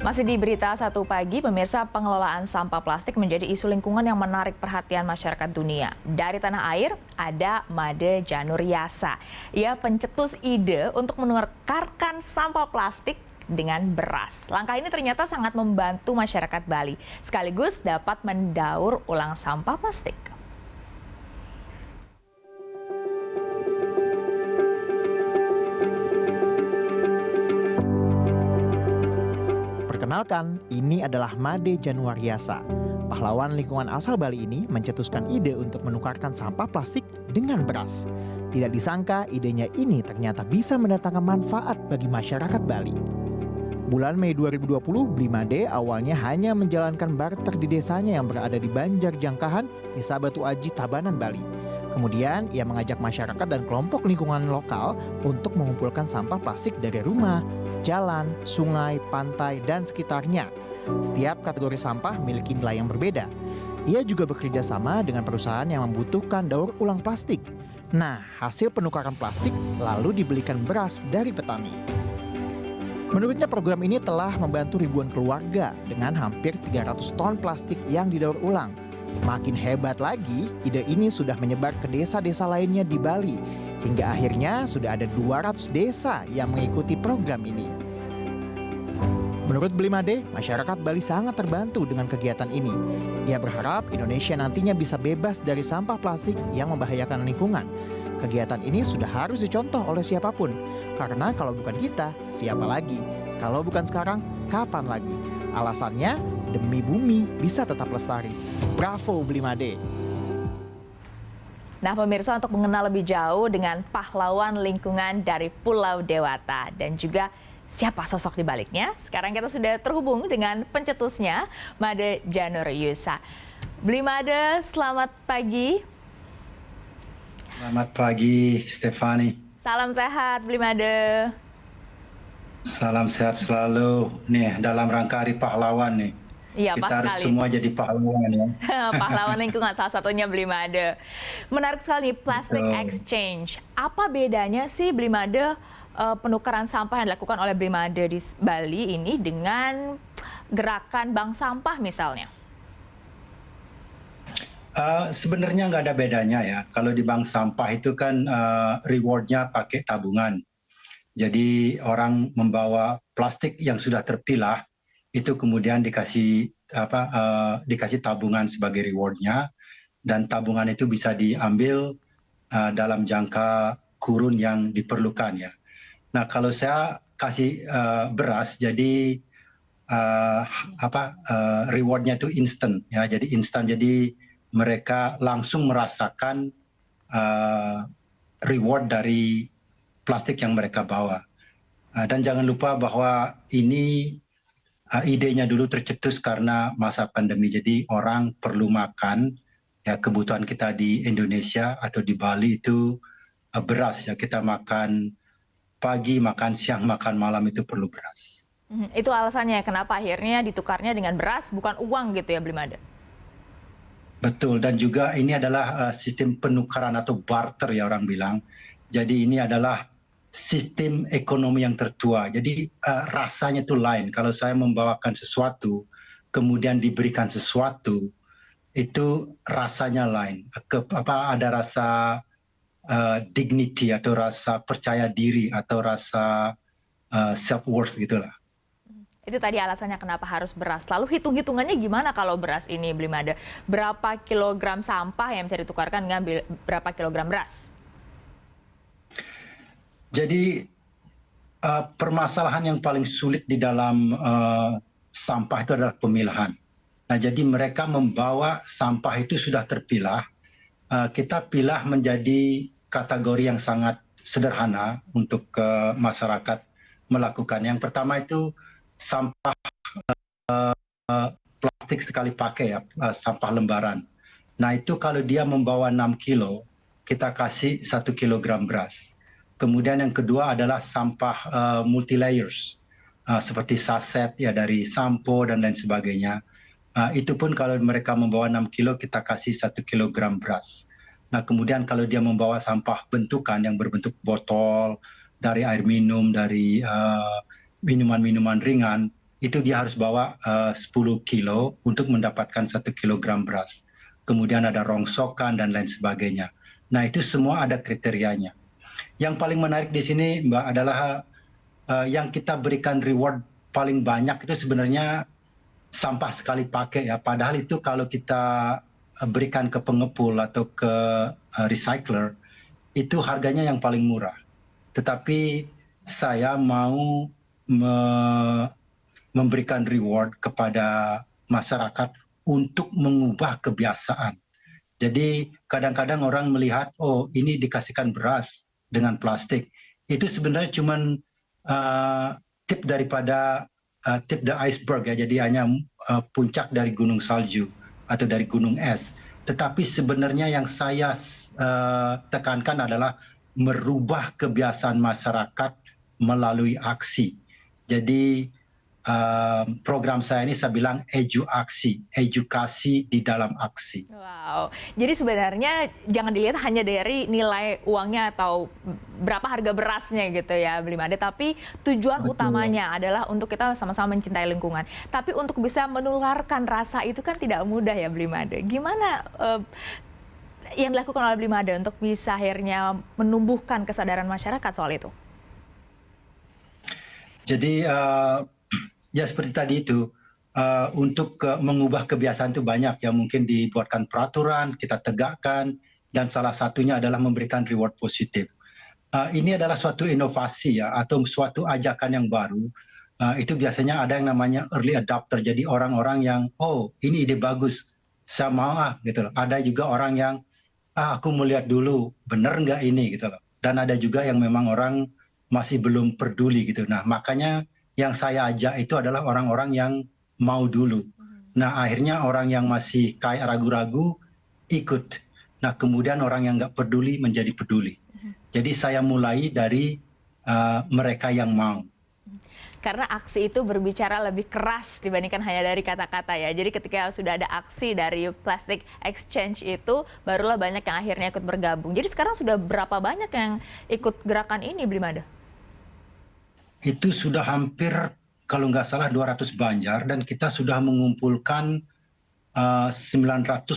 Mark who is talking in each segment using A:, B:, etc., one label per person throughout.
A: Masih di berita satu pagi, pemirsa, pengelolaan sampah plastik menjadi isu lingkungan yang menarik perhatian masyarakat dunia. Dari tanah air, ada Made Januryasa. Ia pencetus ide untuk menukarkan sampah plastik dengan beras. Langkah ini ternyata sangat membantu masyarakat Bali, sekaligus dapat mendaur ulang sampah plastik.
B: Perkenalkan, ini adalah Made Januryasa. Pahlawan lingkungan asal Bali ini mencetuskan ide untuk menukarkan sampah plastik dengan beras. Tidak disangka idenya ini ternyata bisa mendatangkan manfaat bagi masyarakat Bali. Bulan Mei 2020, Blimade awalnya hanya menjalankan barter di desanya yang berada di Banjar Jangkahan, Desa Batu Aji, Tabanan, Bali. Kemudian, ia mengajak masyarakat dan kelompok lingkungan lokal untuk mengumpulkan sampah plastik dari rumah, jalan, sungai, pantai, dan sekitarnya. Setiap kategori sampah memiliki nilai yang berbeda. Ia juga bekerja sama dengan perusahaan yang membutuhkan daur ulang plastik. Nah, hasil penukaran plastik lalu dibelikan beras dari petani. Menurutnya program ini telah membantu ribuan keluarga dengan hampir 300 ton plastik yang didaur ulang. Makin hebat lagi, ide ini sudah menyebar ke desa-desa lainnya di Bali. Hingga akhirnya sudah ada 200 desa yang mengikuti program ini. Menurut Blimade, masyarakat Bali sangat terbantu dengan kegiatan ini. Ia berharap Indonesia nantinya bisa bebas dari sampah plastik yang membahayakan lingkungan. Kegiatan ini sudah harus dicontoh oleh siapapun. Karena kalau bukan kita, siapa lagi? Kalau bukan sekarang, kapan lagi? Alasannya, demi bumi bisa tetap lestari. Bravo Blimade!
A: Nah, pemirsa, untuk mengenal lebih jauh dengan pahlawan lingkungan dari Pulau Dewata dan juga siapa sosok di baliknya, sekarang kita sudah terhubung dengan pencetusnya, Made Januryasa. Blimade, selamat pagi.
C: Selamat pagi, Stefani.
A: Salam sehat, Blimade.
C: Salam sehat selalu. Nih, dalam rangka Hari Pahlawan nih.
A: Iya,
C: Kita
A: pas
C: harus
A: sekali.
C: semua jadi pahlawan ya.
A: Pahlawan lingkungan, salah satunya Blimade. Menarik sekali, plastic
C: Betul.
A: exchange. Apa bedanya sih Blimade, penukaran sampah yang dilakukan oleh Blimade di Bali ini dengan gerakan bank sampah misalnya?
C: Sebenarnya nggak ada bedanya ya. Kalau di bank sampah itu kan rewardnya pakai tabungan. Jadi orang membawa plastik yang sudah terpilah, itu kemudian dikasih tabungan sebagai rewardnya, dan tabungan itu bisa diambil dalam jangka kurun yang diperlukan ya. Nah, kalau saya kasih beras, jadi rewardnya itu instan ya, jadi instan, jadi mereka langsung merasakan reward dari plastik yang mereka bawa. Dan jangan lupa bahwa ini idenya dulu tercetus karena masa pandemi. Jadi orang perlu makan, ya kebutuhan kita di Indonesia atau di Bali itu beras ya. Kita makan pagi, makan siang, makan malam itu perlu beras.
A: Itu alasannya kenapa akhirnya ditukarnya dengan beras, bukan uang gitu ya, Blimade?
C: Betul, dan juga ini adalah sistem penukaran atau barter ya orang bilang. Jadi ini adalah sistem ekonomi yang tertua. Jadi rasanya itu lain. Kalau saya membawakan sesuatu, kemudian diberikan sesuatu, itu rasanya lain. Ada rasa dignity atau rasa percaya diri atau rasa self-worth gitulah.
A: Itu tadi alasannya kenapa harus beras. Lalu hitung-hitungannya gimana kalau beras ini, Blimade? Berapa kilogram sampah yang bisa ditukarkan dengan berapa kilogram beras?
C: Jadi permasalahan yang paling sulit di dalam sampah itu adalah pemilahan. Nah, jadi mereka membawa sampah itu sudah terpilah. Kita pilah menjadi kategori yang sangat sederhana untuk masyarakat melakukan. Yang pertama itu sampah plastik sekali pakai ya, sampah lembaran. Nah, itu kalau dia membawa 6 kilo, kita kasih 1 kilogram beras. Kemudian yang kedua adalah sampah multi layers, seperti saset ya dari sampo dan lain sebagainya. Itu pun kalau mereka membawa 6 kilo, kita kasih 1 kilogram beras. Nah, kemudian kalau dia membawa sampah bentukan yang berbentuk botol, dari air minum, dari minuman-minuman ringan, itu dia harus bawa 10 kilo untuk mendapatkan 1 kilogram beras. Kemudian ada rongsokan dan lain sebagainya. Nah itu semua ada kriterianya. Yang paling menarik di sini Mbak adalah yang kita berikan reward paling banyak itu sebenarnya sampah sekali pakai ya. Padahal itu kalau kita berikan ke pengepul atau ke recycler, itu harganya yang paling murah. Tetapi saya mau memberikan reward kepada masyarakat untuk mengubah kebiasaan. Jadi kadang-kadang orang melihat, oh ini dikasihkan beras dengan plastik. Itu sebenarnya cuma tip daripada tip the iceberg ya. Jadi hanya puncak dari gunung salju atau dari gunung es. Tetapi sebenarnya yang saya tekankan adalah merubah kebiasaan masyarakat melalui aksi. Jadi program saya ini saya bilang eduaksi, edukasi di dalam aksi.
A: Wow, jadi sebenarnya jangan dilihat hanya dari nilai uangnya atau berapa harga berasnya gitu ya, Bli Made, tapi tujuan
C: Betul.
A: utamanya adalah untuk kita sama-sama mencintai lingkungan. Tapi untuk bisa menularkan rasa itu kan tidak mudah ya, Bli Made. Gimana yang dilakukan oleh Bli Made untuk bisa akhirnya menumbuhkan kesadaran masyarakat soal itu?
C: Jadi ya seperti tadi itu, untuk mengubah kebiasaan itu banyak ya, mungkin dibuatkan peraturan, kita tegakkan, dan salah satunya adalah memberikan reward positif. Ini adalah suatu inovasi ya, atau suatu ajakan yang baru. Itu biasanya ada yang namanya early adopter, jadi orang-orang yang, oh ini ide bagus, saya mau gitu loh. Ada juga orang yang, aku mau lihat dulu, bener nggak ini gitu loh. Dan ada juga yang memang orang masih belum peduli gitu. Nah makanya yang saya ajak itu adalah orang-orang yang mau dulu. Nah akhirnya orang yang masih kayak ragu-ragu ikut. Nah kemudian orang yang nggak peduli menjadi peduli. Jadi saya mulai dari mereka yang mau.
A: Karena aksi itu berbicara lebih keras dibandingkan hanya dari kata-kata ya. Jadi ketika sudah ada aksi dari plastic exchange itu, barulah banyak yang akhirnya ikut bergabung. Jadi sekarang sudah berapa banyak yang ikut gerakan ini, Bli Made?
C: Itu sudah hampir kalau nggak salah 200 banjar dan kita sudah mengumpulkan 950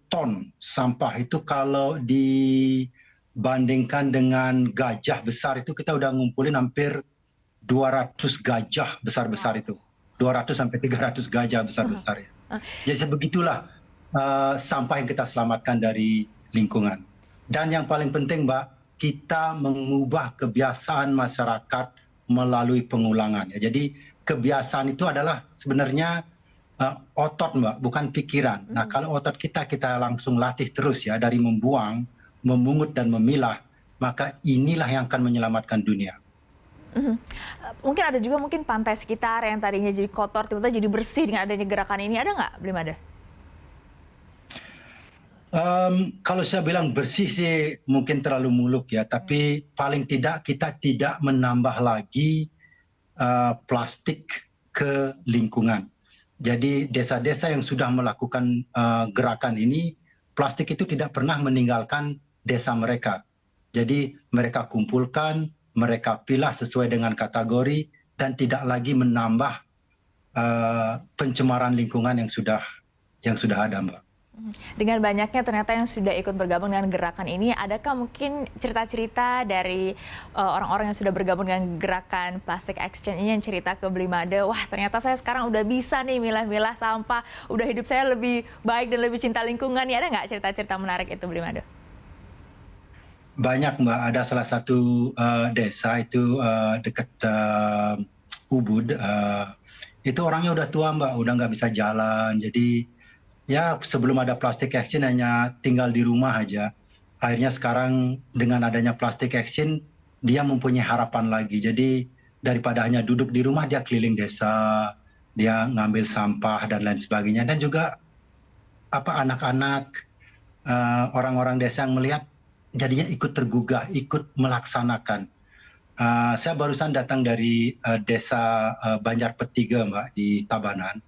C: ton sampah. Itu kalau dibandingkan dengan gajah besar itu kita udah ngumpulin hampir 200 gajah besar-besar itu. 200 sampai 300 gajah besar-besar ya. Jadi sebegitulah sampah yang kita selamatkan dari lingkungan. Dan yang paling penting Mbak, kita mengubah kebiasaan masyarakat melalui pengulangan. Ya. Jadi kebiasaan itu adalah sebenarnya otot Mbak, bukan pikiran. Nah kalau otot kita langsung latih terus ya, dari membuang, memungut dan memilah, maka inilah yang akan menyelamatkan dunia.
A: Mungkin ada juga mungkin pantai sekitar yang tadinya jadi kotor, tiba-tiba jadi bersih dengan adanya gerakan ini. Ada nggak, Bli Made?
C: Kalau saya bilang bersih sih mungkin terlalu muluk ya, tapi paling tidak kita tidak menambah lagi plastik ke lingkungan. Jadi desa-desa yang sudah melakukan gerakan ini, plastik itu tidak pernah meninggalkan desa mereka. Jadi mereka kumpulkan, mereka pilah sesuai dengan kategori dan tidak lagi menambah pencemaran lingkungan yang sudah ada, Mbak.
A: Dengan banyaknya ternyata yang sudah ikut bergabung dengan gerakan ini, adakah mungkin cerita-cerita dari orang-orang yang sudah bergabung dengan gerakan plastic exchange ini yang cerita ke Bli Made, wah ternyata saya sekarang udah bisa nih milah-milah sampah, udah hidup saya lebih baik dan lebih cinta lingkungan. Ya, ada nggak cerita-cerita menarik itu, Bli Made?
C: Banyak Mbak, ada salah satu desa itu dekat Ubud, itu orangnya udah tua Mbak, udah nggak bisa jalan, jadi ya sebelum ada plastic exchange hanya tinggal di rumah aja. Akhirnya sekarang dengan adanya plastic exchange dia mempunyai harapan lagi. Jadi daripada hanya duduk di rumah dia keliling desa, dia ngambil sampah dan lain sebagainya. Dan juga anak-anak orang-orang desa yang melihat jadinya ikut tergugah, ikut melaksanakan. Saya barusan datang dari desa Banjar Petiga Mbak di Tabanan.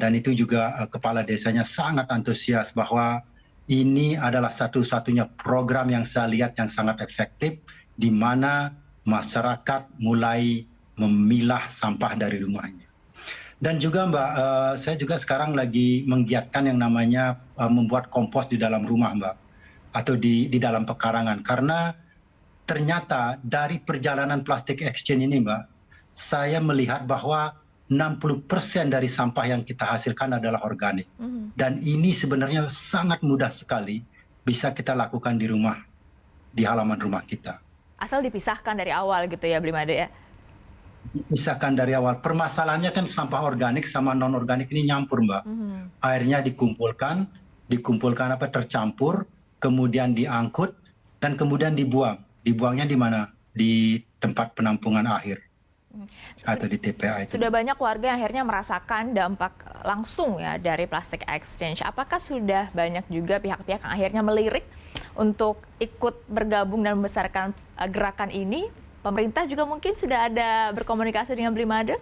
C: Dan itu juga kepala desanya sangat antusias bahwa ini adalah satu-satunya program yang saya lihat yang sangat efektif, di mana masyarakat mulai memilah sampah dari rumahnya. Dan juga Mbak, saya juga sekarang lagi menggiatkan yang namanya membuat kompos di dalam rumah Mbak, atau di dalam pekarangan. Karena ternyata dari perjalanan plastik exchange ini Mbak, saya melihat bahwa 60% dari sampah yang kita hasilkan adalah organik. Dan ini sebenarnya sangat mudah sekali bisa kita lakukan di rumah, di halaman rumah kita.
A: Asal dipisahkan dari awal gitu ya, Blimade ya?
C: Dipisahkan dari awal. Permasalahannya kan sampah organik sama non-organik ini nyampur, Mbak. Airnya dikumpulkan tercampur, kemudian diangkut, dan kemudian dibuang. Dibuangnya di mana? Di tempat penampungan akhir. Atau di TPA itu.
A: Sudah banyak warga yang akhirnya merasakan dampak langsung ya dari plastic exchange. Apakah sudah banyak juga pihak-pihak yang akhirnya melirik untuk ikut bergabung dan membesarkan gerakan ini? Pemerintah juga mungkin sudah ada berkomunikasi dengan Blimade?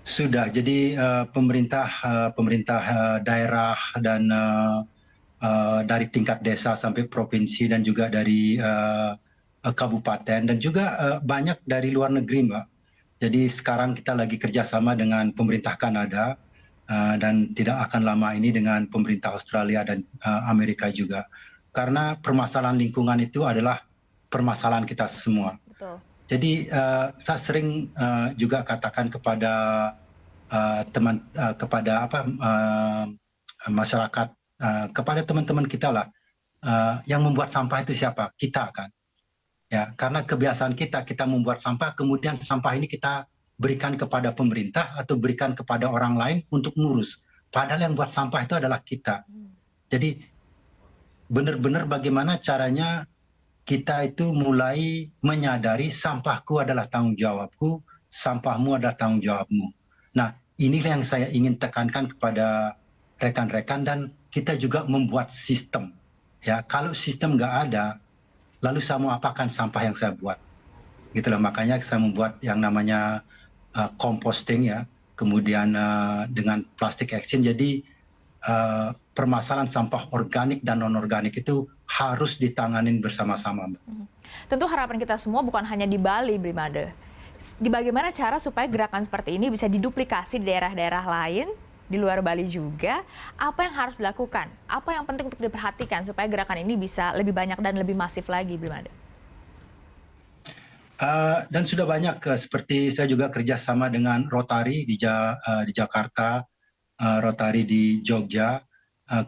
C: Sudah, jadi pemerintah daerah dan dari tingkat desa sampai provinsi dan juga dari kabupaten dan juga banyak dari luar negeri, Mbak. Jadi sekarang kita lagi kerjasama dengan pemerintah Kanada dan tidak akan lama ini dengan pemerintah Australia dan Amerika juga. Karena permasalahan lingkungan itu adalah permasalahan kita semua.
A: Betul.
C: Jadi saya sering juga katakan kepada masyarakat, kepada teman-teman kita lah, yang membuat sampah itu siapa? Kita kan. Ya, karena kebiasaan kita membuat sampah, kemudian sampah ini kita berikan kepada pemerintah atau berikan kepada orang lain untuk ngurus. Padahal yang buat sampah itu adalah kita. Jadi benar-benar bagaimana caranya kita itu mulai menyadari sampahku adalah tanggung jawabku, sampahmu adalah tanggung jawabmu. Nah, inilah yang saya ingin tekankan kepada rekan-rekan dan kita juga membuat sistem. Ya, kalau sistem nggak ada, lalu saya mau apakan sampah yang saya buat? Gitu loh, makanya saya membuat yang namanya composting ya, kemudian dengan plastic exchange. Jadi permasalahan sampah organik dan non-organik itu harus ditanganin bersama-sama.
A: Tentu harapan kita semua bukan hanya di Bali, Blimade. Bagaimana cara supaya gerakan seperti ini bisa diduplikasi di daerah-daerah lain, di luar Bali juga? Apa yang harus dilakukan? Apa yang penting untuk diperhatikan supaya gerakan ini bisa lebih banyak dan lebih masif lagi, Blimade?
C: Dan sudah banyak, seperti saya juga kerjasama dengan Rotary di Jakarta, Rotary di Jogja,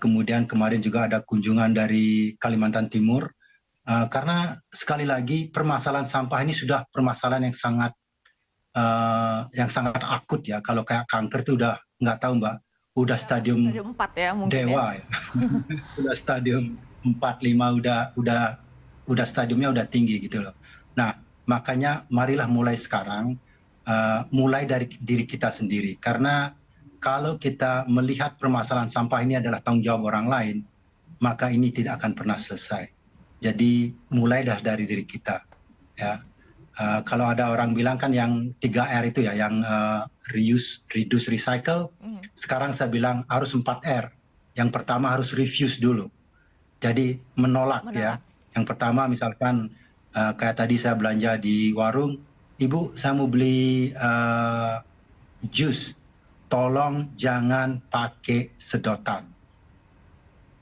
C: kemudian kemarin juga ada kunjungan dari Kalimantan Timur, karena sekali lagi permasalahan sampah ini sudah permasalahan yang sangat akut ya. Kalau kayak kanker itu udah nggak tahu Mbak, udah stadium
A: 4 ya mungkin
C: dewa ya. Sudah stadium 4, 5 udah stadiumnya udah tinggi gitu loh. Nah, makanya marilah mulai sekarang, mulai dari diri kita sendiri, karena kalau kita melihat permasalahan sampah ini adalah tanggung jawab orang lain, maka ini tidak akan pernah selesai. Jadi mulai dah dari diri kita. Ya. Kalau ada orang bilang kan yang 3R itu ya, yang reuse, reduce, recycle. Sekarang saya bilang harus 4R. Yang pertama harus refuse dulu. Jadi menolak. Ya. Yang pertama misalkan kayak tadi saya belanja di warung, Ibu saya mau beli jus. Tolong jangan pakai sedotan.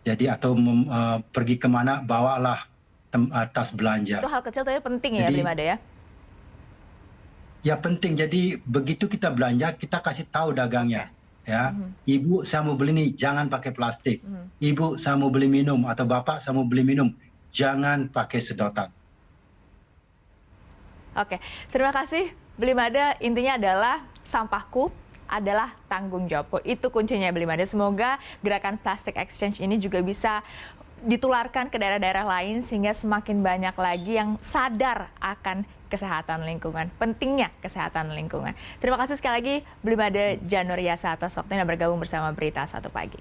C: Jadi atau pergi kemana bawalah tas belanja.
A: Itu hal kecil tapi penting ya, Blimade ya?
C: Ya penting. Jadi begitu kita belanja kita kasih tahu dagangnya. Ya, Ibu saya mau beli nih jangan pakai plastik. Ibu saya mau beli minum atau Bapak saya mau beli minum jangan pakai sedotan.
A: Oke, terima kasih Blimade. Intinya adalah sampahku adalah tanggung jawabku. Itu kuncinya, Blimade. Semoga gerakan plastic exchange ini juga bisa ditularkan ke daerah-daerah lain sehingga semakin banyak lagi yang sadar akan kesehatan lingkungan, pentingnya kesehatan lingkungan. Terima kasih sekali lagi Blimade Januryasa atas waktunya bergabung bersama Berita Satu Pagi.